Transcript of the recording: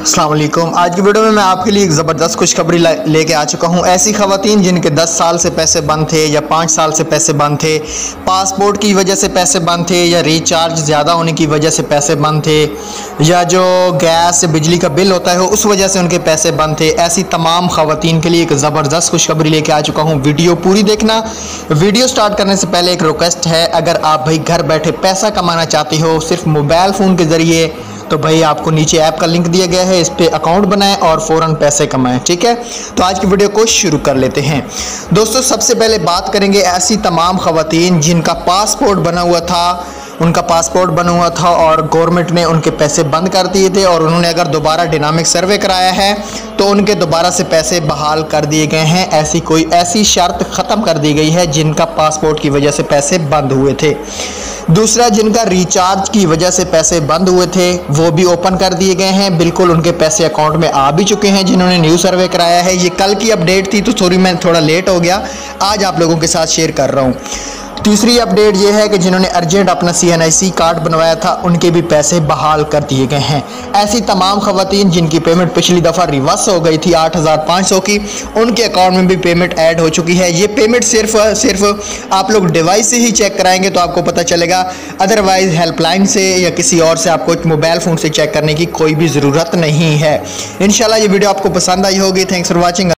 अस्सलाम वालेकुम। आज की वीडियो में मैं आपके लिए एक ज़बरदस्त खुशखबरी लेके आ चुका हूँ। ऐसी ख़वातीन जिनके 10 साल से पैसे बंद थे या 5 साल से पैसे बंद थे, पासपोर्ट की वजह से पैसे बंद थे, या रिचार्ज ज़्यादा होने की वजह से पैसे बंद थे, या जो गैस बिजली का बिल होता है उस वजह से उनके पैसे बंद थे, ऐसी तमाम ख़वातीन के लिए एक ज़बरदस्त खुशखबरी लेके आ चुका हूँ। वीडियो पूरी देखना। वीडियो स्टार्ट करने से पहले एक रिक्वेस्ट है, अगर आप भाई घर बैठे पैसा कमाना चाहते हो सिर्फ मोबाइल फ़ोन के ज़रिए, तो भाई आपको नीचे ऐप का लिंक दिया गया है, इस पे अकाउंट बनाएं और फ़ौरन पैसे कमाएं। ठीक है, तो आज की वीडियो को शुरू कर लेते हैं। दोस्तों, सबसे पहले बात करेंगे ऐसी तमाम ख़वातीन जिनका पासपोर्ट बना हुआ था, उनका पासपोर्ट बना हुआ था और गवर्नमेंट ने उनके पैसे बंद कर दिए थे, और उन्होंने अगर दोबारा डायनामिक सर्वे कराया है तो उनके दोबारा से पैसे बहाल कर दिए गए हैं। ऐसी शर्त ख़त्म कर दी गई है जिनका पासपोर्ट की वजह से पैसे बंद हुए थे। दूसरा, जिनका रिचार्ज की वजह से पैसे बंद हुए थे वो भी ओपन कर दिए गए हैं, बिल्कुल उनके पैसे अकाउंट में आ भी चुके हैं जिन्होंने न्यू सर्वे कराया है। ये कल की अपडेट थी तो सॉरी मैं थोड़ा लेट हो गया, आज आप लोगों के साथ शेयर कर रहा हूँ। तीसरी अपडेट ये है कि जिन्होंने अर्जेंट अपना CNIC कार्ड बनवाया था उनके भी पैसे बहाल कर दिए गए हैं। ऐसी तमाम ख़वातीन जिनकी पेमेंट पिछली दफ़ा रिवर्स हो गई थी 8500 की, उनके अकाउंट में भी पेमेंट ऐड हो चुकी है। ये पेमेंट सिर्फ आप लोग डिवाइस से ही चेक कराएंगे तो आपको पता चलेगा, अदरवाइज़ हेल्पलाइन से या किसी और से आपको मोबाइल फ़ोन से चेक करने की कोई भी ज़रूरत नहीं है। इंशाल्लाह ये वीडियो आपको पसंद आई होगी। Thanks for watching.